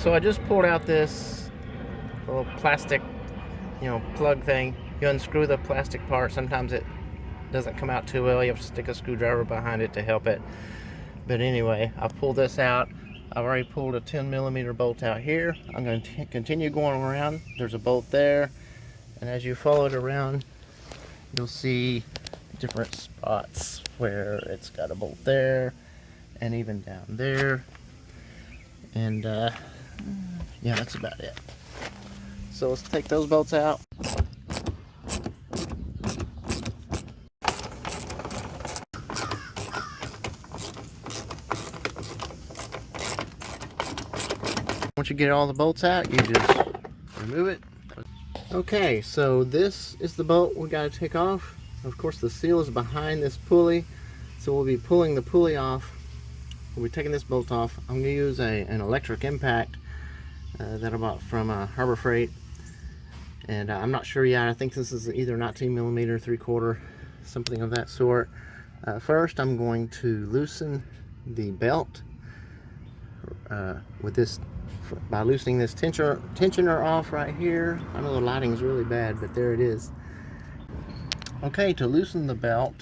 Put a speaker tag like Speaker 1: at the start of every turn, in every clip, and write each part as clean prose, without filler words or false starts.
Speaker 1: So I just pulled out this little plastic, plug thing. You unscrew the plastic part. Sometimes it doesn't come out too well. You have to stick a screwdriver behind it to help it. But anyway, I pulled this out. I've already pulled a 10mm bolt out here. I'm going to continue going around. There's a bolt there, and as you follow it around, you'll see different spots where it's got a bolt there, and even down there. And yeah, that's about it. So let's take those bolts out. Once you get all the bolts out, you just remove it. Okay, so this is the bolt we got to take off. Of course, the seal is behind this pulley, so we'll be pulling the pulley off. We'll be taking this bolt off. I'm going to use an electric impact that I bought from Harbor Freight, and I'm not sure yet. I think this is either 19mm, 3/4, something of that sort. First, I'm going to loosen the belt with this by loosening this tensioner off right here. I know the lighting's really bad, but there it is. Okay, to loosen the belt,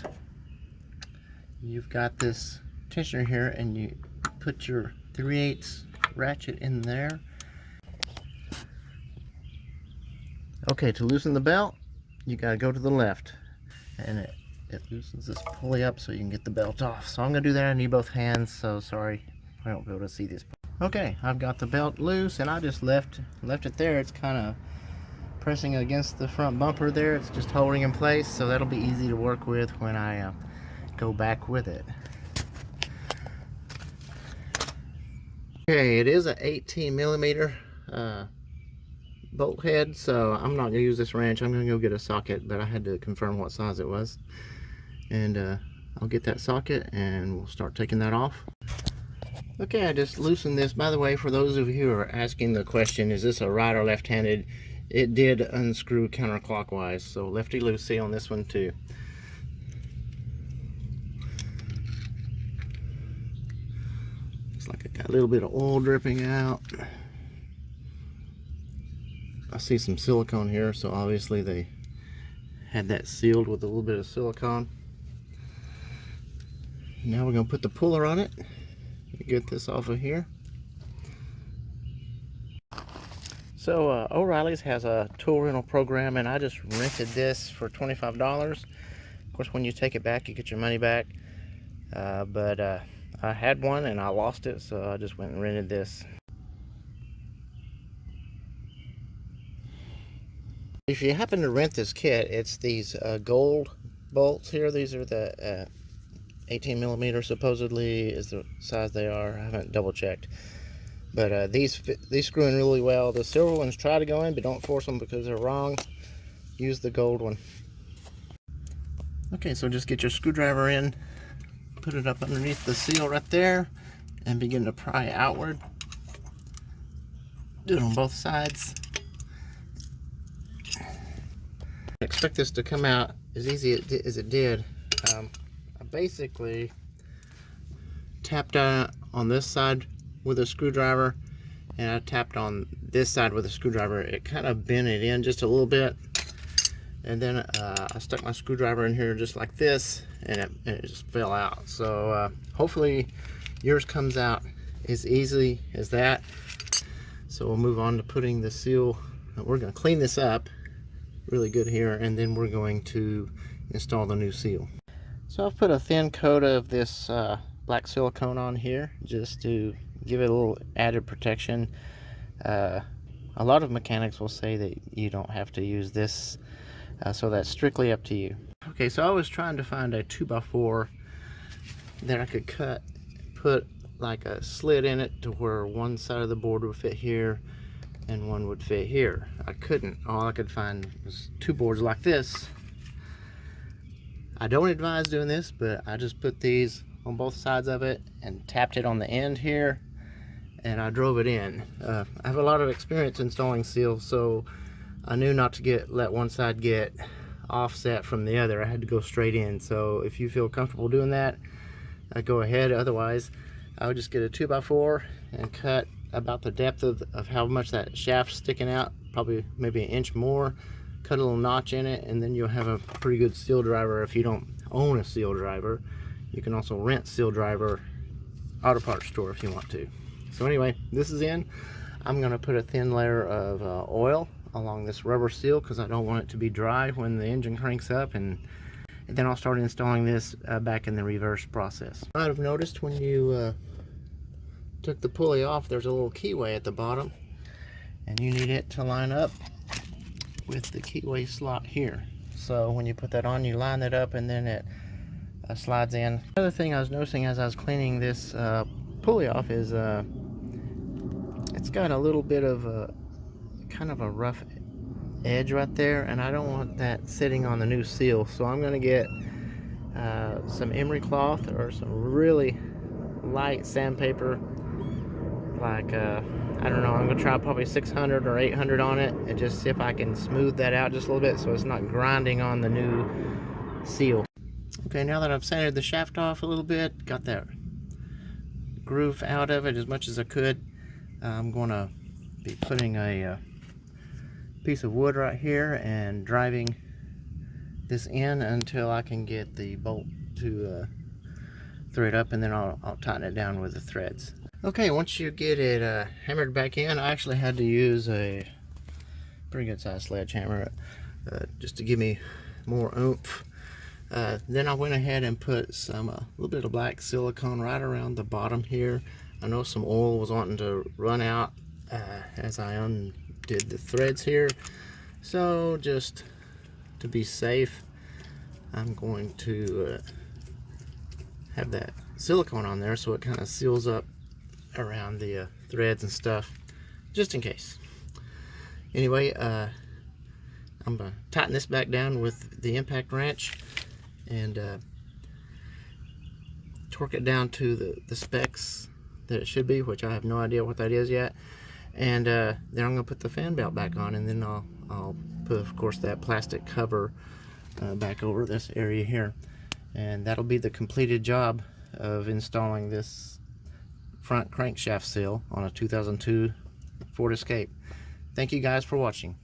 Speaker 1: you've got this tensioner here, and you put your 3/8 ratchet in there. Okay, to loosen the belt, you gotta go to the left, and it loosens this pulley up so you can get the belt off. So I'm gonna do that. I need both hands, so sorry I won't be able to see this. Okay, I've got the belt loose, and I just left it there. It's kind of pressing against the front bumper there. It's just holding in place, so that'll be easy to work with when I go back with it. Okay, it is an 18mm bolt head, so I'm not going to use this wrench. I'm going to go get a socket, but I had to confirm what size it was. And I'll get that socket and we'll start taking that off. Okay, I just loosened this. By the way, for those of you who are asking the question, is this a right or left-handed? It did unscrew counterclockwise, so lefty-loosey on this one too. Looks like it got a little bit of oil dripping out. I see some silicone here, so obviously they had that sealed with a little bit of silicone. Now we're going to put the puller on it. Get this off of here. So O'Reilly's has a tool rental program, and I just rented this for $25. Of course, when you take it back, you get your money back. But I had one and I lost it, so I just went and rented this. If you happen to rent this kit, it's these gold bolts here. These are the 18mm supposedly is the size they are. I haven't double checked, but these screw in really well. The silver ones try to go in, but don't force them because they're wrong. Use the gold one. Okay, so just get your screwdriver in, put it up underneath the seal right there, and begin to pry outward. Do it on both sides. I expect this to come out as easy as it did. I basically tapped on this side with a screwdriver, and I tapped on this side with a screwdriver. It kind of bent it in just a little bit, and then I stuck my screwdriver in here just like this, and it just fell out. So hopefully yours comes out as easy as that. So we'll move on to putting the seal. We're going to clean this up really good here, and then we're going to install the new seal. So I've put a thin coat of this black silicone on here just to give it a little added protection. A lot of mechanics will say that you don't have to use this, so that's strictly up to you. Okay, so I was trying to find a 2x4 that I could put like a slit in it to where one side of the board would fit here and one would fit here. I couldn't. All I could find was two boards like this. I don't advise doing this, but I just put these on both sides of it and tapped it on the end here, and I drove it in. I have a lot of experience installing seals, so I knew not to let one side get offset from the other. I had to go straight in. So if you feel comfortable doing that, go ahead. Otherwise, I would just get a 2x4 and cut about the depth of how much that shaft's sticking out, probably maybe an inch more. Cut a little notch in it, and then you'll have a pretty good seal driver. If you don't own a seal driver, you can also rent seal driver auto parts store if you want to. So anyway, this is in. I'm gonna put a thin layer of oil along this rubber seal because I don't want it to be dry when the engine cranks up, and then I'll start installing this back in the reverse process. You might have noticed when you took the pulley off, there's a little keyway at the bottom, and you need it to line up with the keyway slot here. So when you put that on, you line that up, and then it slides in. Another thing I was noticing as I was cleaning this pulley off is it's got a little bit of a kind of a rough edge right there, and I don't want that sitting on the new seal. So I'm going to get some emery cloth or some really light sandpaper, like I don't know, I'm gonna try probably 600 or 800 on it, and just see if I can smooth that out just a little bit so it's not grinding on the new seal. Okay, now that I've sanded the shaft off a little bit, got that groove out of it as much as I could, I'm gonna be putting a piece of wood right here and driving this in until I can get the bolt to thread up, and then I'll tighten it down with the threads. Okay, once you get it hammered back in, I actually had to use a pretty good sized sledgehammer just to give me more oomph. Then I went ahead and put some a little bit of black silicone right around the bottom here. I know some oil was wanting to run out as I undid the threads here, so just to be safe, I'm going to have that silicone on there so it kind of seals up around the threads and stuff, just in case. Anyway, I'm gonna tighten this back down with the impact wrench and torque it down to the specs that it should be, which I have no idea what that is yet. And then I'm gonna put the fan belt back on, and then I'll put, of course, that plastic cover back over this area here, and that'll be the completed job of installing this front crankshaft seal on a 2002 Ford Escape. Thank you guys for watching.